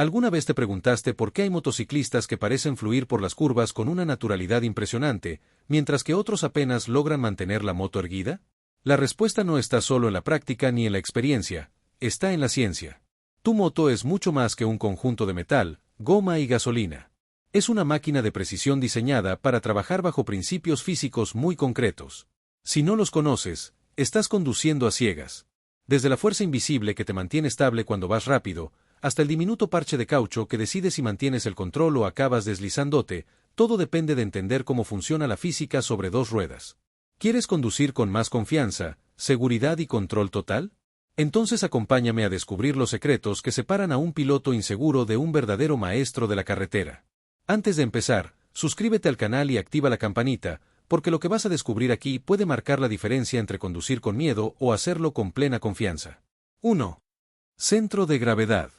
¿Alguna vez te preguntaste por qué hay motociclistas que parecen fluir por las curvas con una naturalidad impresionante, mientras que otros apenas logran mantener la moto erguida? La respuesta no está solo en la práctica ni en la experiencia, está en la ciencia. Tu moto es mucho más que un conjunto de metal, goma y gasolina. Es una máquina de precisión diseñada para trabajar bajo principios físicos muy concretos. Si no los conoces, estás conduciendo a ciegas. Desde la fuerza invisible que te mantiene estable cuando vas rápido, hasta el diminuto parche de caucho que decide si mantienes el control o acabas deslizándote, todo depende de entender cómo funciona la física sobre dos ruedas. ¿Quieres conducir con más confianza, seguridad y control total? Entonces acompáñame a descubrir los secretos que separan a un piloto inseguro de un verdadero maestro de la carretera. Antes de empezar, suscríbete al canal y activa la campanita, porque lo que vas a descubrir aquí puede marcar la diferencia entre conducir con miedo o hacerlo con plena confianza. 1. Centro de gravedad.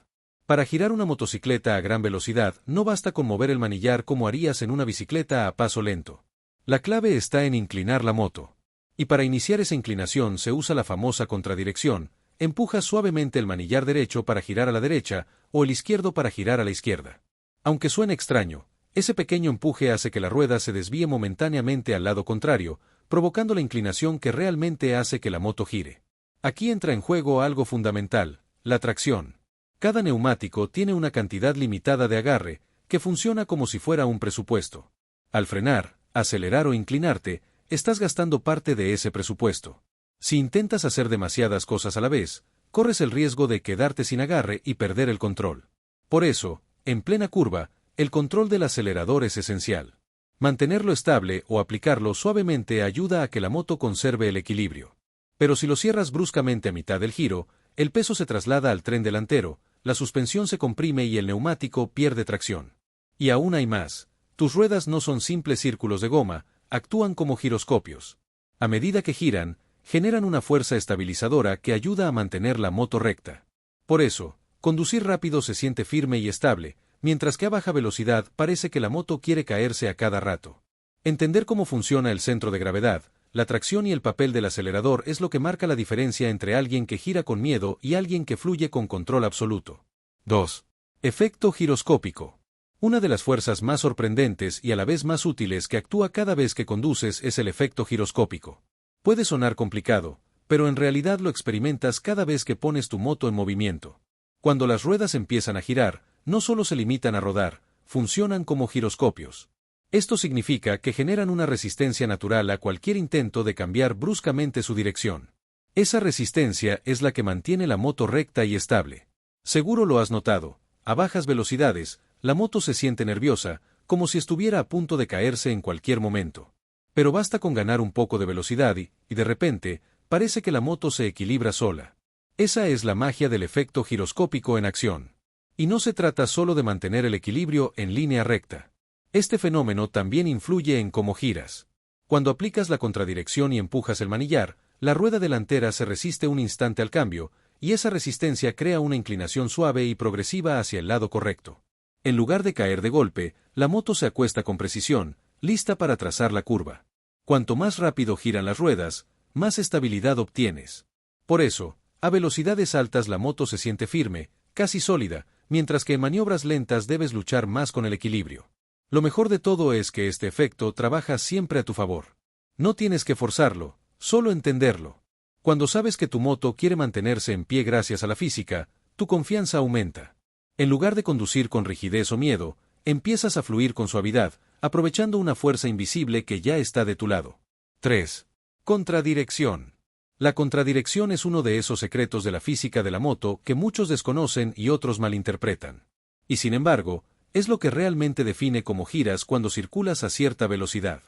Para girar una motocicleta a gran velocidad, no basta con mover el manillar como harías en una bicicleta a paso lento. La clave está en inclinar la moto. Y para iniciar esa inclinación se usa la famosa contradirección: empujas suavemente el manillar derecho para girar a la derecha, o el izquierdo para girar a la izquierda. Aunque suene extraño, ese pequeño empuje hace que la rueda se desvíe momentáneamente al lado contrario, provocando la inclinación que realmente hace que la moto gire. Aquí entra en juego algo fundamental: la tracción. Cada neumático tiene una cantidad limitada de agarre, que funciona como si fuera un presupuesto. Al frenar, acelerar o inclinarte, estás gastando parte de ese presupuesto. Si intentas hacer demasiadas cosas a la vez, corres el riesgo de quedarte sin agarre y perder el control. Por eso, en plena curva, el control del acelerador es esencial. Mantenerlo estable o aplicarlo suavemente ayuda a que la moto conserve el equilibrio. Pero si lo cierras bruscamente a mitad del giro, el peso se traslada al tren delantero, la suspensión se comprime y el neumático pierde tracción. Y aún hay más: tus ruedas no son simples círculos de goma, actúan como giroscopios. A medida que giran, generan una fuerza estabilizadora que ayuda a mantener la moto recta. Por eso, conducir rápido se siente firme y estable, mientras que a baja velocidad parece que la moto quiere caerse a cada rato. Entender cómo funciona el centro de gravedad, la tracción y el papel del acelerador es lo que marca la diferencia entre alguien que gira con miedo y alguien que fluye con control absoluto. 2. Efecto giroscópico. Una de las fuerzas más sorprendentes y a la vez más útiles que actúa cada vez que conduces es el efecto giroscópico. Puede sonar complicado, pero en realidad lo experimentas cada vez que pones tu moto en movimiento. Cuando las ruedas empiezan a girar, no solo se limitan a rodar, funcionan como giroscopios. Esto significa que generan una resistencia natural a cualquier intento de cambiar bruscamente su dirección. Esa resistencia es la que mantiene la moto recta y estable. Seguro lo has notado: a bajas velocidades, la moto se siente nerviosa, como si estuviera a punto de caerse en cualquier momento. Pero basta con ganar un poco de velocidad y, de repente, parece que la moto se equilibra sola. Esa es la magia del efecto giroscópico en acción. Y no se trata solo de mantener el equilibrio en línea recta. Este fenómeno también influye en cómo giras. Cuando aplicas la contradirección y empujas el manillar, la rueda delantera se resiste un instante al cambio, y esa resistencia crea una inclinación suave y progresiva hacia el lado correcto. En lugar de caer de golpe, la moto se acuesta con precisión, lista para trazar la curva. Cuanto más rápido giran las ruedas, más estabilidad obtienes. Por eso, a velocidades altas la moto se siente firme, casi sólida, mientras que en maniobras lentas debes luchar más con el equilibrio. Lo mejor de todo es que este efecto trabaja siempre a tu favor. No tienes que forzarlo, solo entenderlo. Cuando sabes que tu moto quiere mantenerse en pie gracias a la física, tu confianza aumenta. En lugar de conducir con rigidez o miedo, empiezas a fluir con suavidad, aprovechando una fuerza invisible que ya está de tu lado. 3. Contradirección. La contradirección es uno de esos secretos de la física de la moto que muchos desconocen y otros malinterpretan. Y sin embargo, es lo que realmente define cómo giras cuando circulas a cierta velocidad.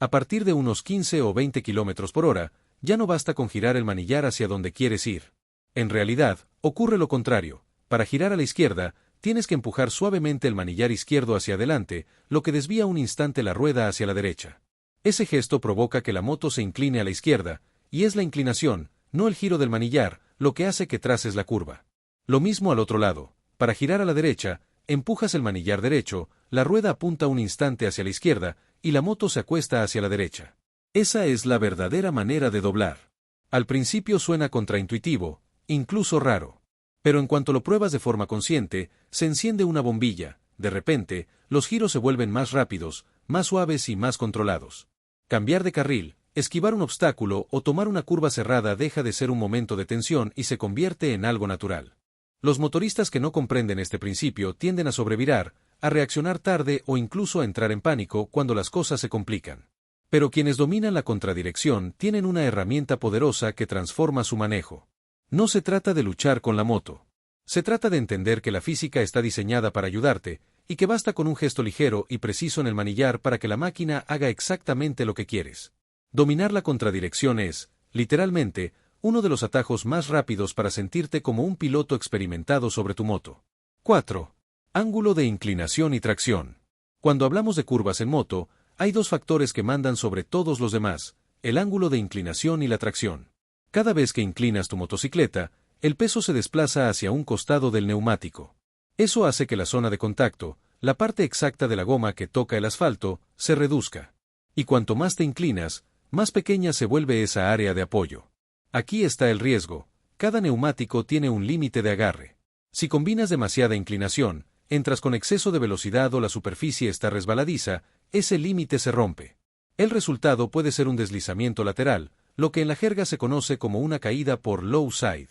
A partir de unos 15 o 20 km por hora, ya no basta con girar el manillar hacia donde quieres ir. En realidad, ocurre lo contrario: para girar a la izquierda, tienes que empujar suavemente el manillar izquierdo hacia adelante, lo que desvía un instante la rueda hacia la derecha. Ese gesto provoca que la moto se incline a la izquierda, y es la inclinación, no el giro del manillar, lo que hace que traces la curva. Lo mismo al otro lado: para girar a la derecha, empujas el manillar derecho, la rueda apunta un instante hacia la izquierda, y la moto se acuesta hacia la derecha. Esa es la verdadera manera de doblar. Al principio suena contraintuitivo, incluso raro. Pero en cuanto lo pruebas de forma consciente, se enciende una bombilla. De repente, los giros se vuelven más rápidos, más suaves y más controlados. Cambiar de carril, esquivar un obstáculo o tomar una curva cerrada deja de ser un momento de tensión y se convierte en algo natural. Los motoristas que no comprenden este principio tienden a sobrevirar, a reaccionar tarde o incluso a entrar en pánico cuando las cosas se complican. Pero quienes dominan la contradirección tienen una herramienta poderosa que transforma su manejo. No se trata de luchar con la moto. Se trata de entender que la física está diseñada para ayudarte, y que basta con un gesto ligero y preciso en el manillar para que la máquina haga exactamente lo que quieres. Dominar la contradirección es, literalmente, uno de los atajos más rápidos para sentirte como un piloto experimentado sobre tu moto. 4. Ángulo de inclinación y tracción. Cuando hablamos de curvas en moto, hay dos factores que mandan sobre todos los demás, el ángulo de inclinación y la tracción. Cada vez que inclinas tu motocicleta, el peso se desplaza hacia un costado del neumático. Eso hace que la zona de contacto, la parte exacta de la goma que toca el asfalto, se reduzca. Y cuanto más te inclinas, más pequeña se vuelve esa área de apoyo. Aquí está el riesgo. Cada neumático tiene un límite de agarre. Si combinas demasiada inclinación, entras con exceso de velocidad o la superficie está resbaladiza, ese límite se rompe. El resultado puede ser un deslizamiento lateral, lo que en la jerga se conoce como una caída por low side.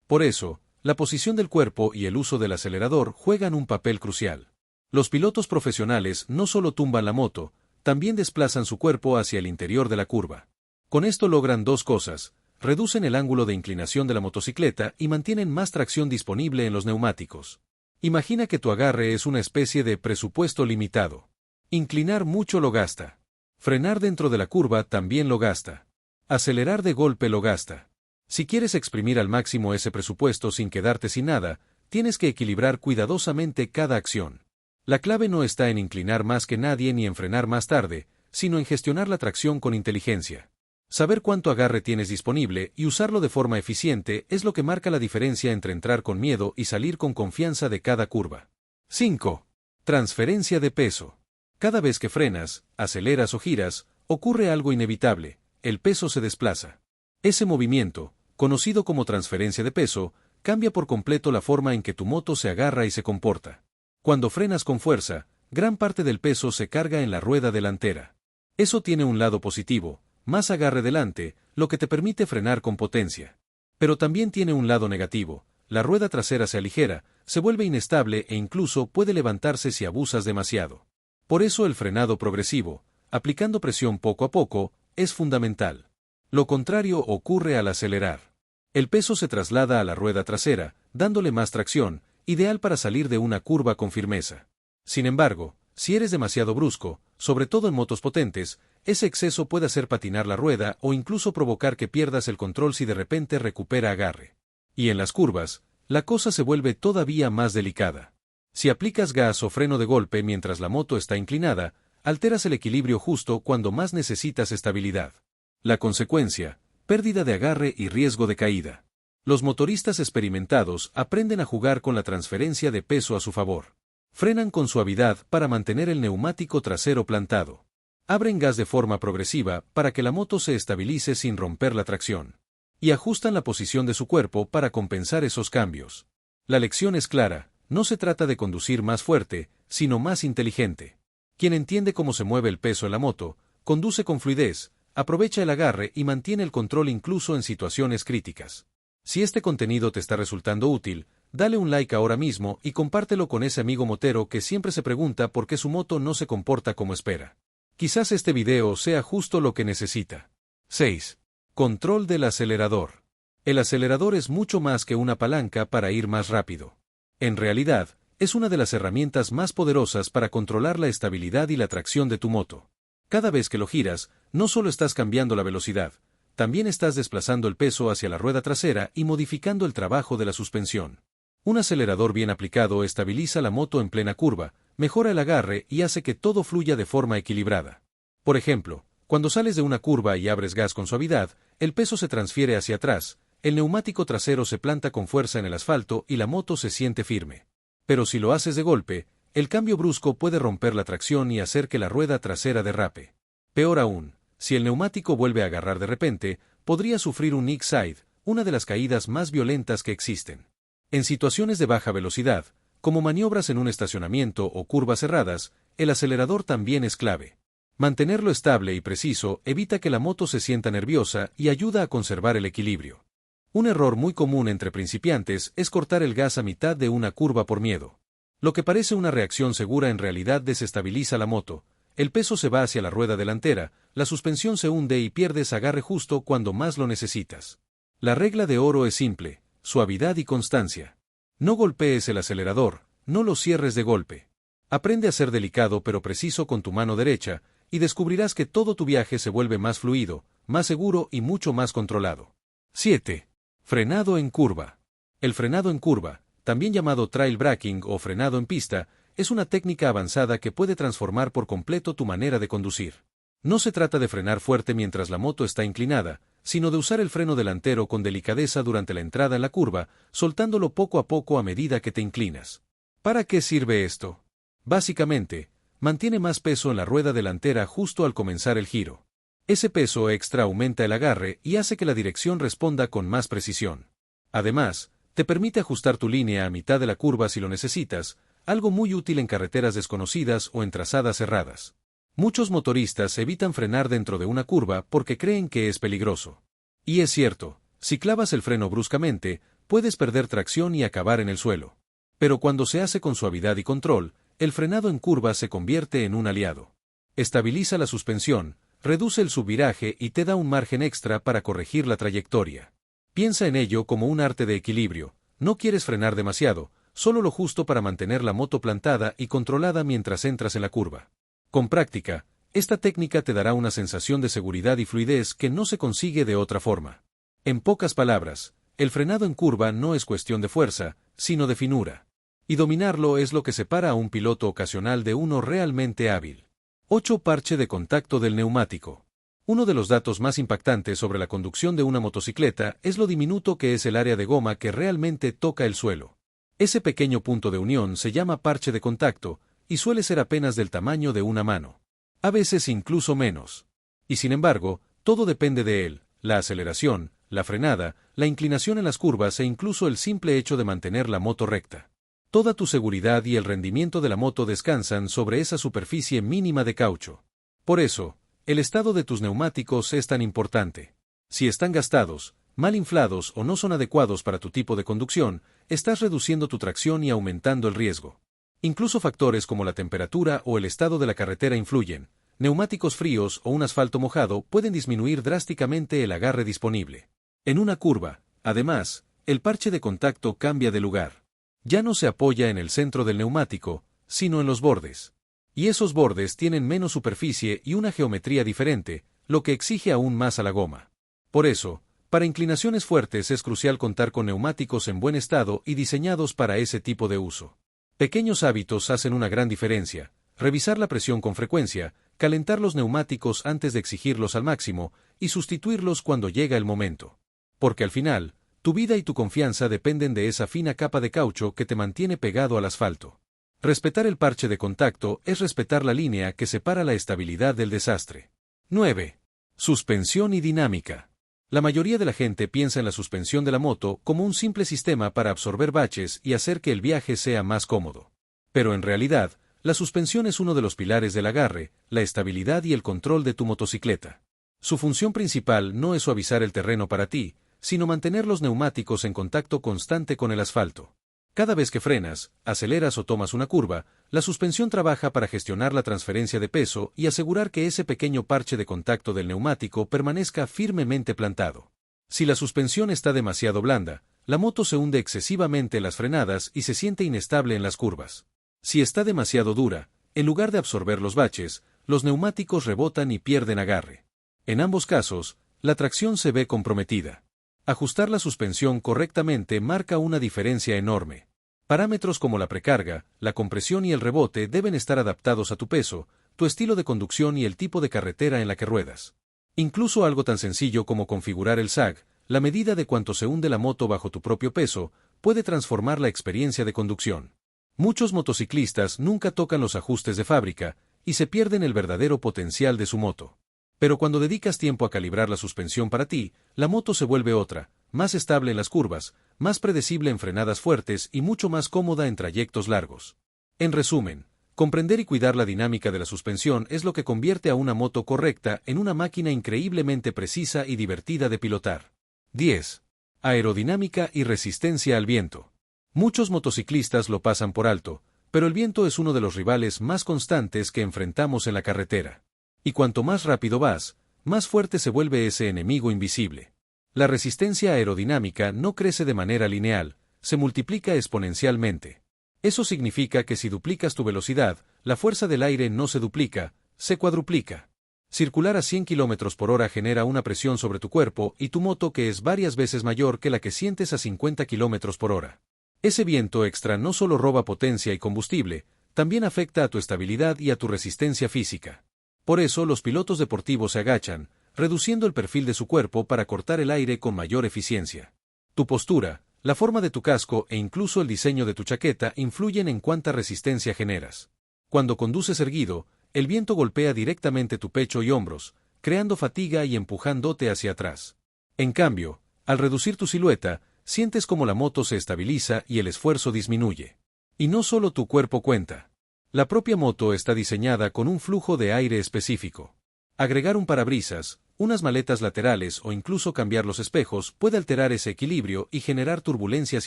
Por eso, la posición del cuerpo y el uso del acelerador juegan un papel crucial. Los pilotos profesionales no solo tumban la moto, también desplazan su cuerpo hacia el interior de la curva. Con esto logran dos cosas: reducen el ángulo de inclinación de la motocicleta y mantienen más tracción disponible en los neumáticos. Imagina que tu agarre es una especie de presupuesto limitado. Inclinar mucho lo gasta. Frenar dentro de la curva también lo gasta. Acelerar de golpe lo gasta. Si quieres exprimir al máximo ese presupuesto sin quedarte sin nada, tienes que equilibrar cuidadosamente cada acción. La clave no está en inclinar más que nadie ni en frenar más tarde, sino en gestionar la tracción con inteligencia. Saber cuánto agarre tienes disponible y usarlo de forma eficiente es lo que marca la diferencia entre entrar con miedo y salir con confianza de cada curva. 5. Transferencia de peso. Cada vez que frenas, aceleras o giras, ocurre algo inevitable: el peso se desplaza. Ese movimiento, conocido como transferencia de peso, cambia por completo la forma en que tu moto se agarra y se comporta. Cuando frenas con fuerza, gran parte del peso se carga en la rueda delantera. Eso tiene un lado positivo: más agarre delante, lo que te permite frenar con potencia. Pero también tiene un lado negativo: la rueda trasera se aligera, se vuelve inestable e incluso puede levantarse si abusas demasiado. Por eso el frenado progresivo, aplicando presión poco a poco, es fundamental. Lo contrario ocurre al acelerar. El peso se traslada a la rueda trasera, dándole más tracción, ideal para salir de una curva con firmeza. Sin embargo, si eres demasiado brusco, sobre todo en motos potentes, ese exceso puede hacer patinar la rueda o incluso provocar que pierdas el control si de repente recupera agarre. Y en las curvas, la cosa se vuelve todavía más delicada. Si aplicas gas o freno de golpe mientras la moto está inclinada, alteras el equilibrio justo cuando más necesitas estabilidad. La consecuencia: pérdida de agarre y riesgo de caída. Los motoristas experimentados aprenden a jugar con la transferencia de peso a su favor. Frenan con suavidad para mantener el neumático trasero plantado. Abren gas de forma progresiva para que la moto se estabilice sin romper la tracción. Y ajustan la posición de su cuerpo para compensar esos cambios. La lección es clara: no se trata de conducir más fuerte, sino más inteligente. Quien entiende cómo se mueve el peso en la moto, conduce con fluidez, aprovecha el agarre y mantiene el control incluso en situaciones críticas. Si este contenido te está resultando útil, dale un like ahora mismo y compártelo con ese amigo motero que siempre se pregunta por qué su moto no se comporta como espera. Quizás este video sea justo lo que necesita. 6. Control del acelerador. El acelerador es mucho más que una palanca para ir más rápido. En realidad, es una de las herramientas más poderosas para controlar la estabilidad y la tracción de tu moto. Cada vez que lo giras, no solo estás cambiando la velocidad, también estás desplazando el peso hacia la rueda trasera y modificando el trabajo de la suspensión. Un acelerador bien aplicado estabiliza la moto en plena curva, mejora el agarre y hace que todo fluya de forma equilibrada. Por ejemplo, cuando sales de una curva y abres gas con suavidad, el peso se transfiere hacia atrás, el neumático trasero se planta con fuerza en el asfalto y la moto se siente firme. Pero si lo haces de golpe, el cambio brusco puede romper la tracción y hacer que la rueda trasera derrape. Peor aún, si el neumático vuelve a agarrar de repente, podría sufrir un nick side, una de las caídas más violentas que existen. En situaciones de baja velocidad, como maniobras en un estacionamiento o curvas cerradas, el acelerador también es clave. Mantenerlo estable y preciso evita que la moto se sienta nerviosa y ayuda a conservar el equilibrio. Un error muy común entre principiantes es cortar el gas a mitad de una curva por miedo. Lo que parece una reacción segura en realidad desestabiliza la moto. El peso se va hacia la rueda delantera, la suspensión se hunde y pierdes agarre justo cuando más lo necesitas. La regla de oro es simple: suavidad y constancia. No golpees el acelerador, no lo cierres de golpe. Aprende a ser delicado pero preciso con tu mano derecha, y descubrirás que todo tu viaje se vuelve más fluido, más seguro y mucho más controlado. 7. Frenado en curva. El frenado en curva, también llamado trail braking o frenado en pista, es una técnica avanzada que puede transformar por completo tu manera de conducir. No se trata de frenar fuerte mientras la moto está inclinada, sino de usar el freno delantero con delicadeza durante la entrada en la curva, soltándolo poco a poco a medida que te inclinas. ¿Para qué sirve esto? Básicamente, mantiene más peso en la rueda delantera justo al comenzar el giro. Ese peso extra aumenta el agarre y hace que la dirección responda con más precisión. Además, te permite ajustar tu línea a mitad de la curva si lo necesitas, algo muy útil en carreteras desconocidas o en trazadas cerradas. Muchos motoristas evitan frenar dentro de una curva porque creen que es peligroso. Y es cierto, si clavas el freno bruscamente, puedes perder tracción y acabar en el suelo. Pero cuando se hace con suavidad y control, el frenado en curva se convierte en un aliado. Estabiliza la suspensión, reduce el subviraje y te da un margen extra para corregir la trayectoria. Piensa en ello como un arte de equilibrio. No quieres frenar demasiado, solo lo justo para mantener la moto plantada y controlada mientras entras en la curva. Con práctica, esta técnica te dará una sensación de seguridad y fluidez que no se consigue de otra forma. En pocas palabras, el frenado en curva no es cuestión de fuerza, sino de finura. Y dominarlo es lo que separa a un piloto ocasional de uno realmente hábil. 8. Parche de contacto del neumático. Uno de los datos más impactantes sobre la conducción de una motocicleta es lo diminuto que es el área de goma que realmente toca el suelo. Ese pequeño punto de unión se llama parche de contacto, y suele ser apenas del tamaño de una mano. A veces incluso menos. Y sin embargo, todo depende de él: la aceleración, la frenada, la inclinación en las curvas e incluso el simple hecho de mantener la moto recta. Toda tu seguridad y el rendimiento de la moto descansan sobre esa superficie mínima de caucho. Por eso, el estado de tus neumáticos es tan importante. Si están gastados, mal inflados o no son adecuados para tu tipo de conducción, estás reduciendo tu tracción y aumentando el riesgo. Incluso factores como la temperatura o el estado de la carretera influyen. Neumáticos fríos o un asfalto mojado pueden disminuir drásticamente el agarre disponible. En una curva, además, el parche de contacto cambia de lugar. Ya no se apoya en el centro del neumático, sino en los bordes. Y esos bordes tienen menos superficie y una geometría diferente, lo que exige aún más a la goma. Por eso, para inclinaciones fuertes es crucial contar con neumáticos en buen estado y diseñados para ese tipo de uso. Pequeños hábitos hacen una gran diferencia: revisar la presión con frecuencia, calentar los neumáticos antes de exigirlos al máximo, y sustituirlos cuando llega el momento. Porque al final, tu vida y tu confianza dependen de esa fina capa de caucho que te mantiene pegado al asfalto. Respetar el parche de contacto es respetar la línea que separa la estabilidad del desastre. 9. Suspensión y dinámica. La mayoría de la gente piensa en la suspensión de la moto como un simple sistema para absorber baches y hacer que el viaje sea más cómodo. Pero en realidad, la suspensión es uno de los pilares del agarre, la estabilidad y el control de tu motocicleta. Su función principal no es suavizar el terreno para ti, sino mantener los neumáticos en contacto constante con el asfalto. Cada vez que frenas, aceleras o tomas una curva, la suspensión trabaja para gestionar la transferencia de peso y asegurar que ese pequeño parche de contacto del neumático permanezca firmemente plantado. Si la suspensión está demasiado blanda, la moto se hunde excesivamente en las frenadas y se siente inestable en las curvas. Si está demasiado dura, en lugar de absorber los baches, los neumáticos rebotan y pierden agarre. En ambos casos, la tracción se ve comprometida. Ajustar la suspensión correctamente marca una diferencia enorme. Parámetros como la precarga, la compresión y el rebote deben estar adaptados a tu peso, tu estilo de conducción y el tipo de carretera en la que ruedas. Incluso algo tan sencillo como configurar el sag, la medida de cuánto se hunde la moto bajo tu propio peso, puede transformar la experiencia de conducción. Muchos motociclistas nunca tocan los ajustes de fábrica y se pierden el verdadero potencial de su moto. Pero cuando dedicas tiempo a calibrar la suspensión para ti, la moto se vuelve otra, más estable en las curvas, más predecible en frenadas fuertes y mucho más cómoda en trayectos largos. En resumen, comprender y cuidar la dinámica de la suspensión es lo que convierte a una moto correcta en una máquina increíblemente precisa y divertida de pilotar. 10. Aerodinámica y resistencia al viento. Muchos motociclistas lo pasan por alto, pero el viento es uno de los rivales más constantes que enfrentamos en la carretera. Y cuanto más rápido vas, más fuerte se vuelve ese enemigo invisible. La resistencia aerodinámica no crece de manera lineal, se multiplica exponencialmente. Eso significa que si duplicas tu velocidad, la fuerza del aire no se duplica, se cuadruplica. Circular a 100 km por hora genera una presión sobre tu cuerpo y tu moto que es varias veces mayor que la que sientes a 50 km por hora. Ese viento extra no solo roba potencia y combustible, también afecta a tu estabilidad y a tu resistencia física. Por eso los pilotos deportivos se agachan, reduciendo el perfil de su cuerpo para cortar el aire con mayor eficiencia. Tu postura, la forma de tu casco e incluso el diseño de tu chaqueta influyen en cuánta resistencia generas. Cuando conduces erguido, el viento golpea directamente tu pecho y hombros, creando fatiga y empujándote hacia atrás. En cambio, al reducir tu silueta, sientes como la moto se estabiliza y el esfuerzo disminuye. Y no solo tu cuerpo cuenta. La propia moto está diseñada con un flujo de aire específico. Agregar un parabrisas, unas maletas laterales o incluso cambiar los espejos puede alterar ese equilibrio y generar turbulencias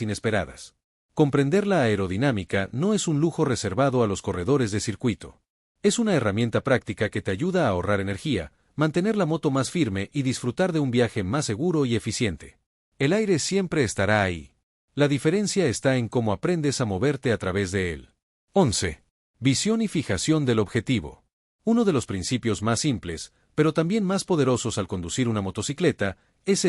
inesperadas. Comprender la aerodinámica no es un lujo reservado a los corredores de circuito. Es una herramienta práctica que te ayuda a ahorrar energía, mantener la moto más firme y disfrutar de un viaje más seguro y eficiente. El aire siempre estará ahí. La diferencia está en cómo aprendes a moverte a través de él. 11. Visión y fijación del objetivo. Uno de los principios más simples, pero también más poderosos al conducir una motocicleta, es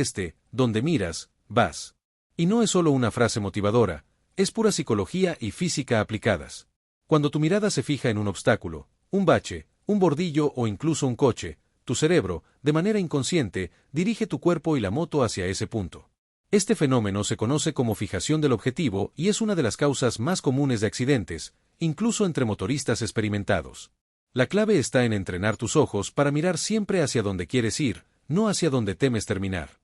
donde miras, vas. Y no es solo una frase motivadora, es pura psicología y física aplicadas. Cuando tu mirada se fija en un obstáculo, un bache, un bordillo o incluso un coche, tu cerebro, de manera inconsciente, dirige tu cuerpo y la moto hacia ese punto. Este fenómeno se conoce como fijación del objetivo y es una de las causas más comunes de accidentes, incluso entre motoristas experimentados. La clave está en entrenar tus ojos para mirar siempre hacia donde quieres ir, no hacia donde temes terminar.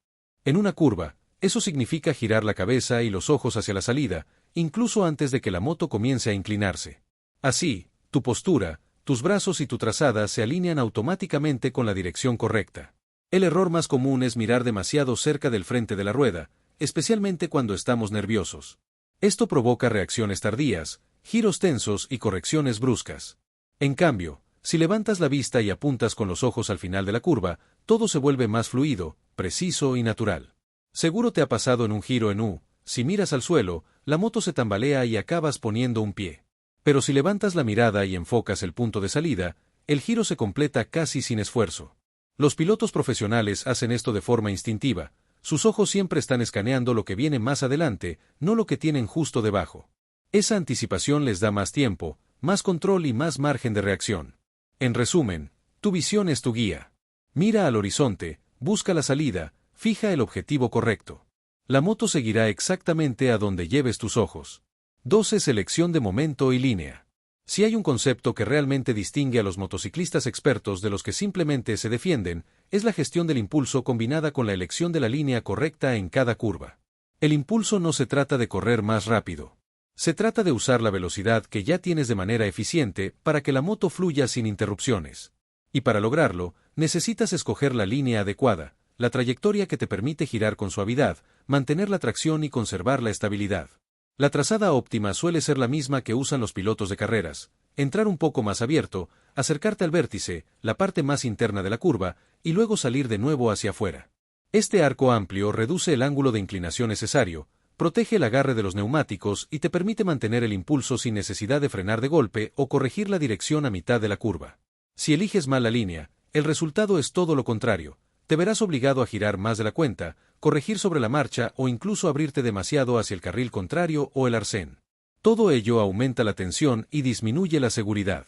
En una curva, eso significa girar la cabeza y los ojos hacia la salida, incluso antes de que la moto comience a inclinarse. Así, tu postura, tus brazos y tu trazada se alinean automáticamente con la dirección correcta. El error más común es mirar demasiado cerca del frente de la rueda, especialmente cuando estamos nerviosos. Esto provoca reacciones tardías, giros tensos y correcciones bruscas. En cambio, si levantas la vista y apuntas con los ojos al final de la curva, todo se vuelve más fluido, preciso y natural. Seguro te ha pasado en un giro en U, si miras al suelo, la moto se tambalea y acabas poniendo un pie. Pero si levantas la mirada y enfocas el punto de salida, el giro se completa casi sin esfuerzo. Los pilotos profesionales hacen esto de forma instintiva, sus ojos siempre están escaneando lo que viene más adelante, no lo que tienen justo debajo. Esa anticipación les da más tiempo, más control y más margen de reacción. En resumen, tu visión es tu guía. Mira al horizonte, busca la salida, fija el objetivo correcto. La moto seguirá exactamente a donde lleves tus ojos. 12. Selección de momento y línea. Si hay un concepto que realmente distingue a los motociclistas expertos de los que simplemente se defienden, es la gestión del impulso combinada con la elección de la línea correcta en cada curva. El impulso no se trata de correr más rápido. Se trata de usar la velocidad que ya tienes de manera eficiente para que la moto fluya sin interrupciones. Y para lograrlo, necesitas escoger la línea adecuada, la trayectoria que te permite girar con suavidad, mantener la tracción y conservar la estabilidad. La trazada óptima suele ser la misma que usan los pilotos de carreras: entrar un poco más abierto, acercarte al vértice, la parte más interna de la curva, y luego salir de nuevo hacia afuera. Este arco amplio reduce el ángulo de inclinación necesario, protege el agarre de los neumáticos y te permite mantener el impulso sin necesidad de frenar de golpe o corregir la dirección a mitad de la curva. Si eliges mal la línea, el resultado es todo lo contrario. Te verás obligado a girar más de la cuenta, corregir sobre la marcha o incluso abrirte demasiado hacia el carril contrario o el arcén. Todo ello aumenta la tensión y disminuye la seguridad.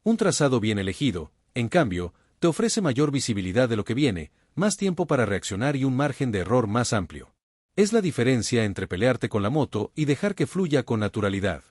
Un trazado bien elegido, en cambio, te ofrece mayor visibilidad de lo que viene, más tiempo para reaccionar y un margen de error más amplio. Es la diferencia entre pelearte con la moto y dejar que fluya con naturalidad.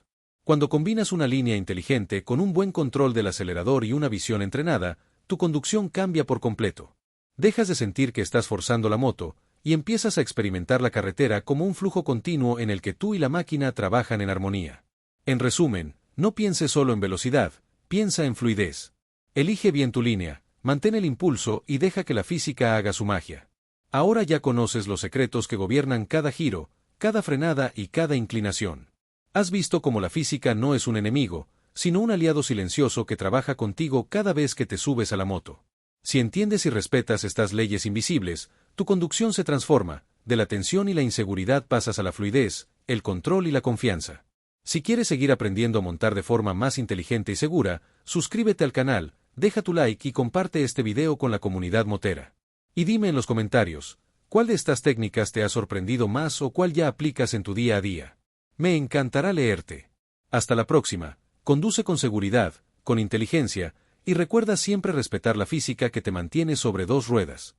Cuando combinas una línea inteligente con un buen control del acelerador y una visión entrenada, tu conducción cambia por completo. Dejas de sentir que estás forzando la moto, y empiezas a experimentar la carretera como un flujo continuo en el que tú y la máquina trabajan en armonía. En resumen, no pienses solo en velocidad, piensa en fluidez. Elige bien tu línea, mantén el impulso y deja que la física haga su magia. Ahora ya conoces los secretos que gobiernan cada giro, cada frenada y cada inclinación. Has visto cómo la física no es un enemigo, sino un aliado silencioso que trabaja contigo cada vez que te subes a la moto. Si entiendes y respetas estas leyes invisibles, tu conducción se transforma, de la tensión y la inseguridad pasas a la fluidez, el control y la confianza. Si quieres seguir aprendiendo a montar de forma más inteligente y segura, suscríbete al canal, deja tu like y comparte este video con la comunidad motera. Y dime en los comentarios, ¿cuál de estas técnicas te ha sorprendido más o cuál ya aplicas en tu día a día? Me encantará leerte. Hasta la próxima, conduce con seguridad, con inteligencia, y recuerda siempre respetar la física que te mantiene sobre dos ruedas.